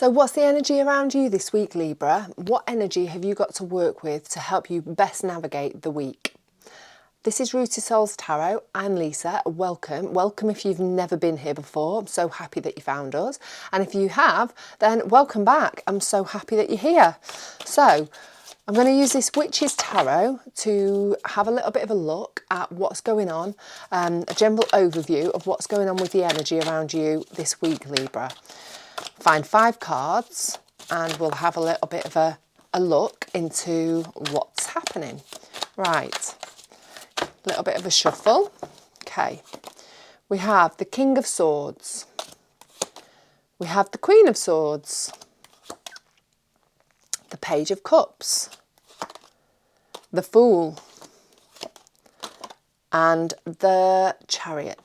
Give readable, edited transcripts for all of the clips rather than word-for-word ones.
So what's the energy around you this week, Libra? What energy have you got to work with to help you best navigate the week? This is Rooted Souls Tarot. I'm Lisa. Welcome. Welcome if you've never been here before. I'm so happy that you found us. And if you have, then welcome back. I'm so happy that you're here. So I'm going to use this Witch's Tarot to have a little bit of a look at what's going on, a general overview of what's going on with the energy around you this week, Libra. Find 5 cards and we'll have a little bit of a look into what's happening. Right. A little bit of a shuffle. Okay, we have the King of Swords, we have the Queen of Swords, the Page of Cups, the Fool, and the Chariot.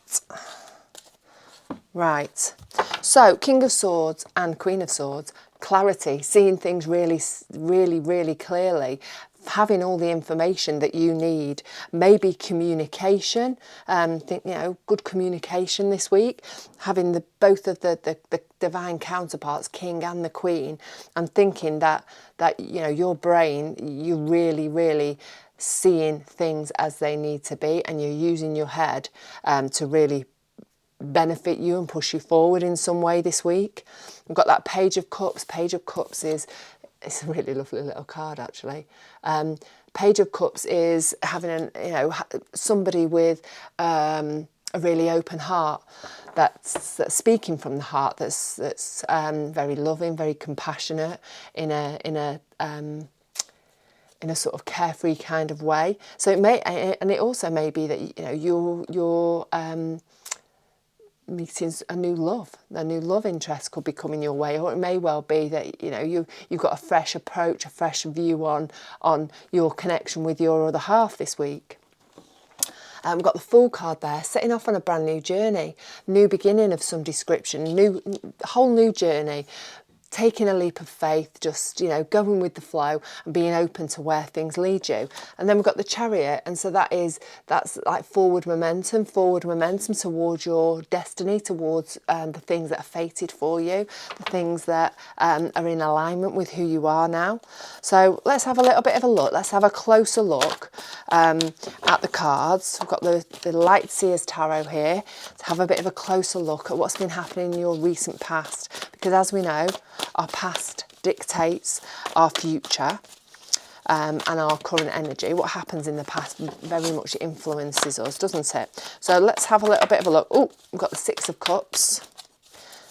Right, so King of Swords and Queen of Swords, clarity, seeing things really clearly, having all the information that you need, maybe communication, good communication this week, having both of the divine counterparts, King and the Queen, and thinking that your brain, you're really seeing things as they need to be, and you're using your head to really benefit you and push you forward in some way this week. We've got that Page of Cups. Page of Cups it's a really lovely little card, actually. Page of Cups is having somebody with a really open heart, that's speaking from the heart, that's very loving, very compassionate in a sort of carefree kind of way. So it also may be that you're meeting a new love interest could be coming your way, or it may well be that you've got a fresh approach, a fresh view on your connection with your other half this week. We've got the Fool card there, setting off on a brand new journey, new beginning of some description, whole new journey. Taking a leap of faith, just going with the flow and being open to where things lead you. And then we've got the Chariot, and so that's like forward momentum towards your destiny, towards the things that are fated for you, the things that are in alignment with who you are now. So let's have a little bit of a look. Let's have a closer look at the cards. We've got the Light Seers Tarot here to have a bit of a closer look at what's been happening in your recent past, because as we know, our past dictates our future and our current energy. What happens in the past very much influences us, doesn't it? So let's have a little bit of a look. Oh, we've got the Six of Cups.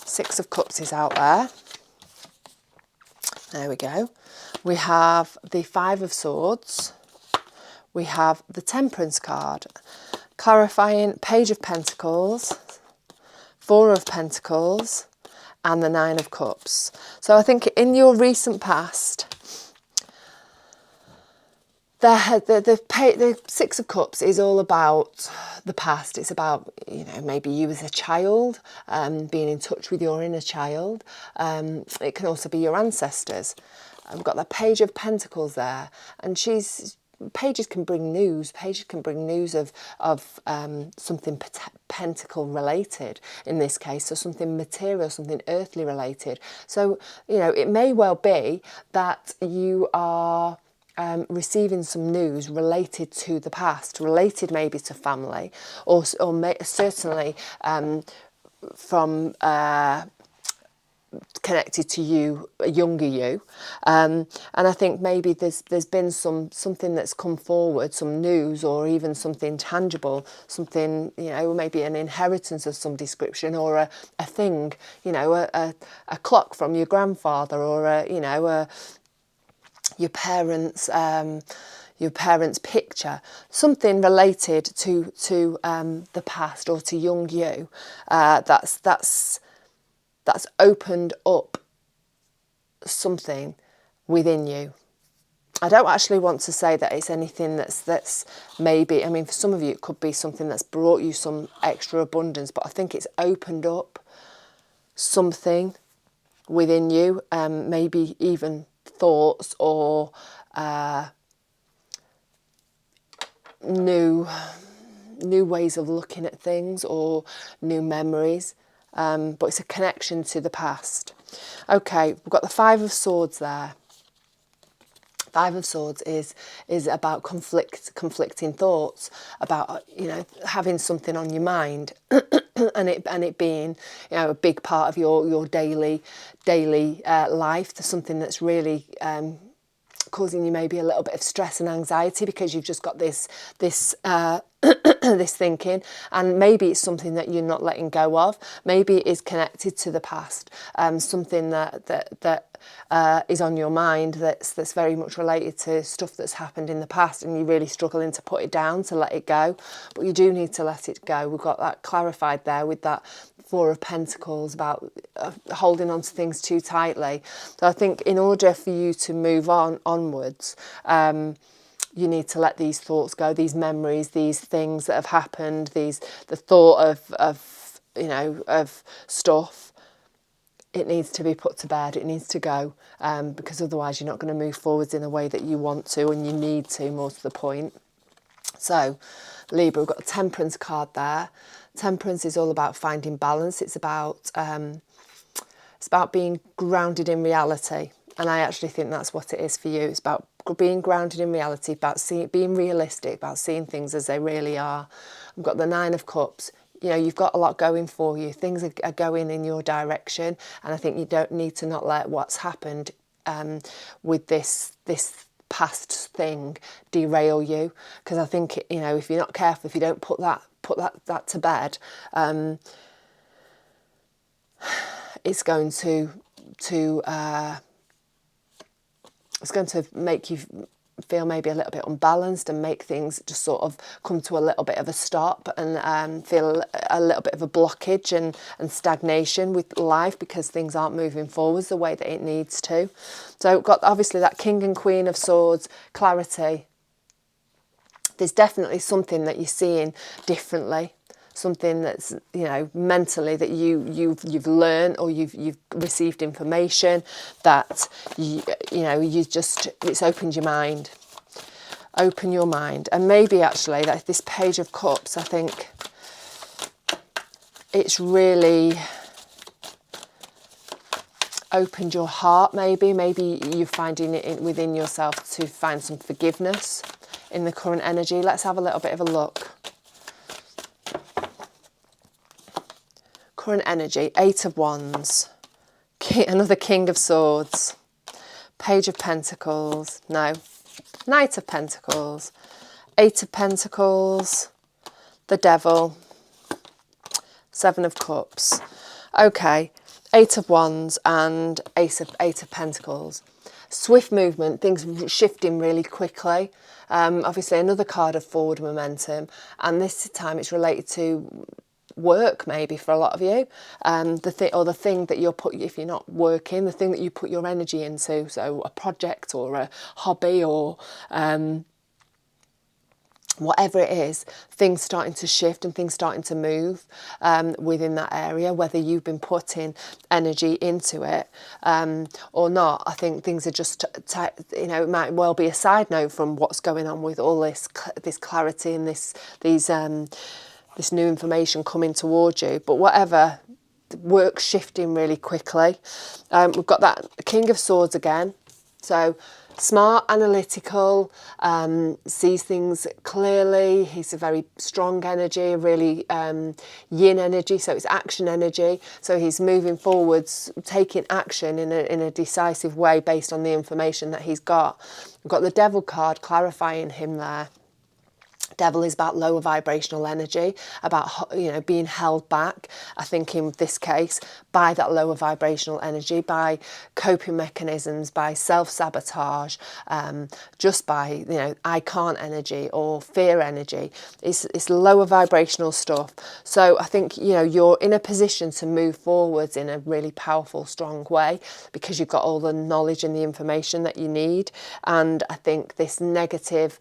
Six of Cups is out there. There we go. We have the Five of Swords. We have the Temperance card, clarifying Page of Pentacles, Four of Pentacles, and the Nine of Cups. So I think in your recent past, the Six of Cups is all about the past. It's about maybe you as a child, being in touch with your inner child. It can also be your ancestors. I've got that Page of Pentacles there, and pages can bring news. Pages can bring news of something pentacle related in this case, so something material, something earthly related. So it may well be that you are receiving some news related to the past, related maybe to family, or certainly from connected to you, a younger you, and I think maybe there's been something that's come forward, some news, or even something tangible, something maybe an inheritance of some description, or a thing, a clock from your grandfather, or your parents' picture, something related to the past or to young you. That's opened up something within you. I don't actually want to say that it's anything that's maybe, for some of you it could be something that's brought you some extra abundance, but I think it's opened up something within you, maybe even thoughts or new ways of looking at things, or new memories. But it's a connection to the past. Okay, we've got the Five of Swords there. Five of Swords is about conflicting thoughts, about, you know, having something on your mind, and it being, you know, a big part of your daily life. There's something that's really causing you maybe a little bit of stress and anxiety because you've just got this this thinking, and maybe it's something that you're not letting go of. Maybe it is connected to the past, something that is on your mind that's very much related to stuff that's happened in the past, and you're really struggling to put it down, to let it go. But you do need to let it go. We've got that clarified there with that Four of Pentacles, about holding on to things too tightly. So I think in order for you to move onwards, you need to let these thoughts go, these memories, these things that have happened, the thought of you know, of stuff. It needs to be put to bed. It needs to go, because otherwise you're not going to move forwards in a way that you want to and you need to, more to the point. So, Libra, we've got the Temperance card there. Temperance is all about finding balance. It's about being grounded in reality, and I actually think that's what it is for you. It's about being grounded in reality, about being realistic, about seeing things as they really are. We've got the Nine of Cups. You know, you've got a lot going for you. Things are going in your direction, and I think you don't need to not let what's happened with this past thing derail you, because I think, you know, if you're not careful, if you don't put that to bed, it's going to make you feel maybe a little bit unbalanced, and make things just sort of come to a little bit of a stop, and feel a little bit of a blockage and stagnation with life, because things aren't moving forwards the way that it needs to. So we've got obviously that King and Queen of Swords, clarity. There's definitely something that you're seeing differently, something that's, you know, mentally that you've learned, or you've received information that you know, it's opened your mind. Open your mind. And maybe actually that this Page of Cups, I think it's really opened your heart. Maybe you're finding it within yourself to find some forgiveness in the current energy. Let's have a little bit of a look. Current energy, Eight of Wands, another King of Swords, Page of Pentacles, no, Knight of Pentacles, Eight of Pentacles, the Devil, Seven of Cups. Okay, Eight of Wands and Eight of Pentacles. Swift movement, things shifting really quickly. Obviously another card of forward momentum, and this time it's related to work, maybe for a lot of you, the thing that you're if you're not working, the thing that you put your energy into, so a project or a hobby or whatever it is, things starting to shift and things starting to move within that area, whether you've been putting energy into it or not. I think things are just, you know, it might well be a side note from what's going on with all this clarity and this new information coming towards you. But whatever, work's shifting really quickly. We've got that King of Swords again. So smart, analytical, sees things clearly. He's a very strong energy, really yin energy, so it's action energy. So he's moving forwards, taking action in a decisive way based on the information that he's got. We've got the Devil card clarifying him there. Devil is about lower vibrational energy, about, you know, being held back, I think in this case, by that lower vibrational energy, by coping mechanisms, by self-sabotage, just by, you know, I can't energy or fear energy. It's lower vibrational stuff. So I think, you know, you're in a position to move forwards in a really powerful, strong way, because you've got all the knowledge and the information that you need. And I think this negative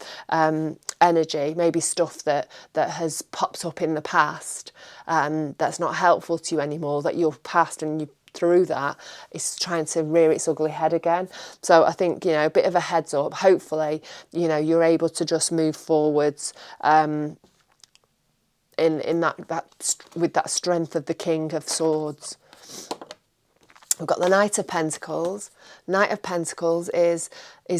energy, maybe stuff that has popped up in the past that's not helpful to you anymore, that you've passed and you through that, is trying to rear its ugly head again. So I think, you know, a bit of a heads up. Hopefully, you know, you're able to just move forwards in that with that strength of the King of Swords. We've got the Knight of Pentacles. Knight of Pentacles is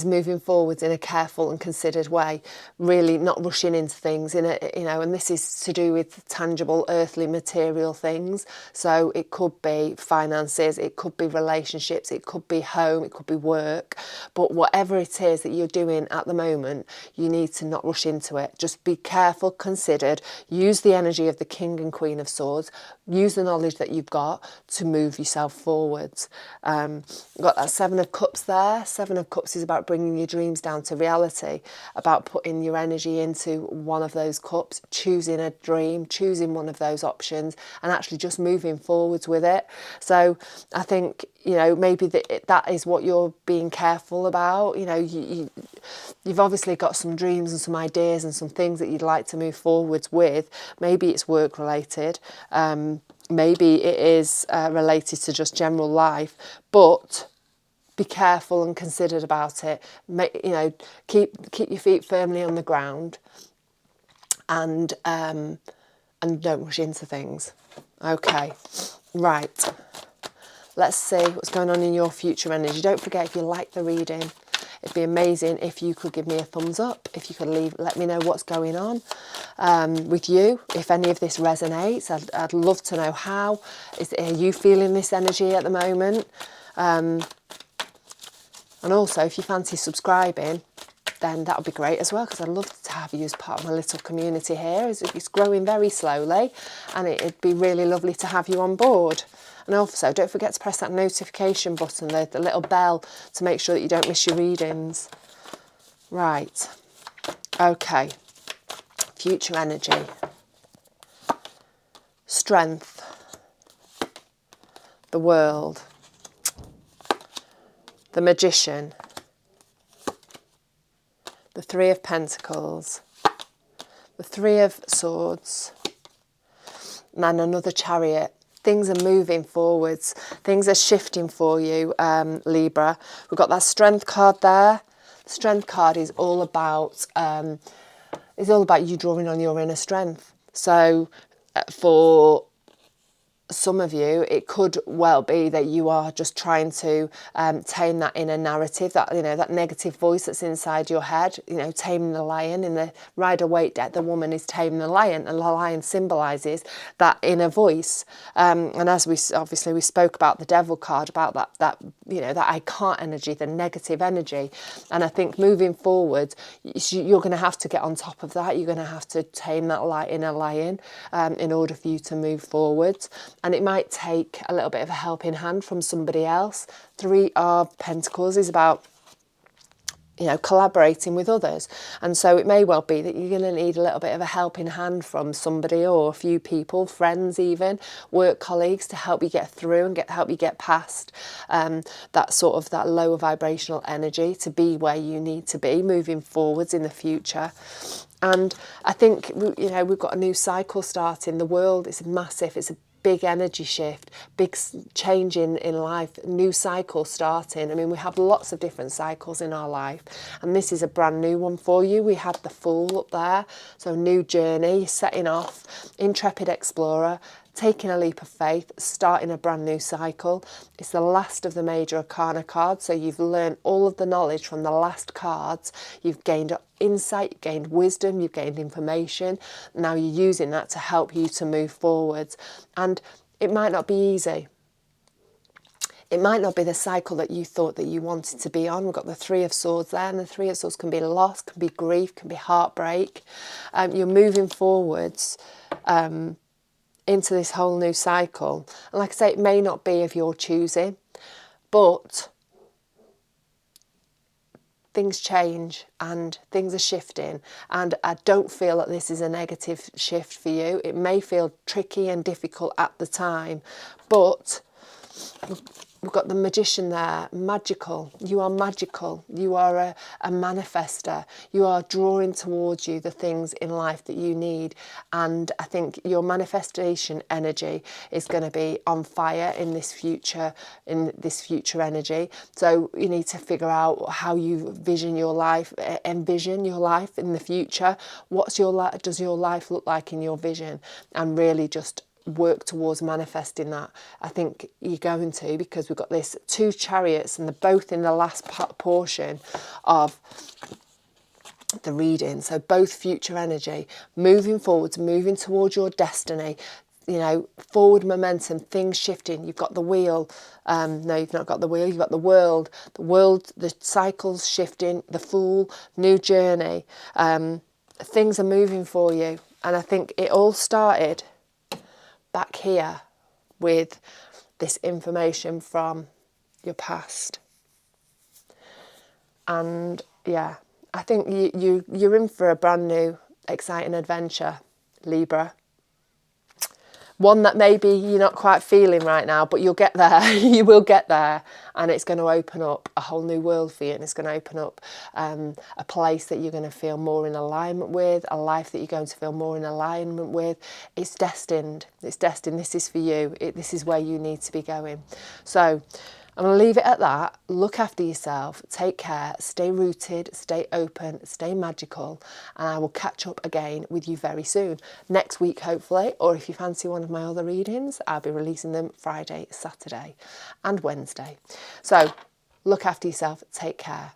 moving forwards in a careful and considered way, really not rushing into things in a, you know, and this is to do with tangible, earthly, material things. So it could be finances, it could be relationships, it could be home, it could be work. But whatever it is that you're doing at the moment, you need to not rush into it. Just be careful, considered, use the energy of the King and Queen of Swords, use the knowledge that you've got to move yourself forwards. Got that Seven of Cups there. Seven of Cups is about bringing your dreams down to reality, about putting your energy into one of those cups, choosing a dream, choosing one of those options, and actually just moving forwards with it. So I think, you know, maybe that is what you're being careful about. You know, you've obviously got some dreams and some ideas and some things that you'd like to move forwards with. Maybe it's work related. Maybe it is related to just general life, but be careful and considered about it. You know, keep your feet firmly on the ground, and don't rush into things. Okay, right. Let's see what's going on in your future energy. Don't forget, if you like the reading, it'd be amazing if you could give me a thumbs up, if you could let me know what's going on with you, if any of this resonates. I'd love to know how. Are you feeling this energy at the moment? And also, if you fancy subscribing, then that would be great as well, because I'd love to have you as part of my little community here. It's growing very slowly, and it'd be really lovely to have you on board. And also, don't forget to press that notification button, the little bell, to make sure that you don't miss your readings. Right. Okay. Future energy. Strength. The World. The Magician. The Three of Pentacles. The Three of Swords. And another Chariot. Things are moving forwards. Things are shifting for you, Libra. We've got that Strength card there. The Strength card is all about you drawing on your inner strength. So for some of you, it could well be that you are just trying to tame that inner narrative, that, you know, that negative voice that's inside your head. You know, taming the lion. In the Rider-Waite deck, the woman is taming the lion, and the lion symbolises that inner voice. And as we spoke about the Devil card, about that you know, that I can't energy, the negative energy. And I think moving forward, you're going to have to get on top of that. You're going to have to tame that inner lion in order for you to move forward. And it might take a little bit of a helping hand from somebody else. Three of Pentacles is about, you know, collaborating with others. And so it may well be that you're going to need a little bit of a helping hand from somebody, or a few people, friends even, work colleagues, to help you get through and help you get past that lower vibrational energy, to be where you need to be moving forwards in the future. And I think, you know, we've got a new cycle starting. The world is massive. It's a big energy shift, big change in life, new cycle starting. I mean, we have lots of different cycles in our life, and this is a brand new one for you. We had the Fool up there, so new journey, setting off, intrepid explorer, taking a leap of faith, starting a brand new cycle. It's the last of the major arcana cards, so you've learned all of the knowledge from the last cards. You've gained insight, you've gained wisdom, you've gained information. Now you're using that to help you to move forwards. And it might not be easy. It might not be the cycle that you thought that you wanted to be on. We've got the Three of Swords there, and the Three of Swords can be loss, can be grief, can be heartbreak. You're moving forwards into this whole new cycle. And like I say, it may not be of your choosing, but things change and things are shifting, and I don't feel that this is a negative shift for you. It may feel tricky and difficult at the time, but we've got the Magician there, magical. You are magical. You are a manifester. You are drawing towards you the things in life that you need. And I think your manifestation energy is going to be on fire in this future energy. So you need to figure out how you envision your life in the future. Does your life look like in your vision? And really just work towards manifesting that. I think you're going to, because we've got this 2 chariots and they're both in the last portion of the reading. So both future energy, moving forwards, moving towards your destiny, you know, forward momentum, things shifting. You've got the wheel. No, you've not got the wheel. You've got the world. The world, the cycles shifting, the Fool, new journey. Things are moving for you. And I think it all started back here with this information from your past. And yeah, I think you're in for a brand new, exciting adventure, Libra. One that maybe you're not quite feeling right now, but you'll get there. You will get there, and it's going to open up a whole new world for you, and it's going to open up a place that you're going to feel more in alignment with, a life that you're going to feel more in alignment with. It's destined. It's destined. This is for you. This is where you need to be going. So I'm going to leave it at that. Look after yourself. Take care. Stay rooted. Stay open. Stay magical. And I will catch up again with you very soon. Next week, hopefully. Or if you fancy one of my other readings, I'll be releasing them Friday, Saturday and Wednesday. So look after yourself. Take care.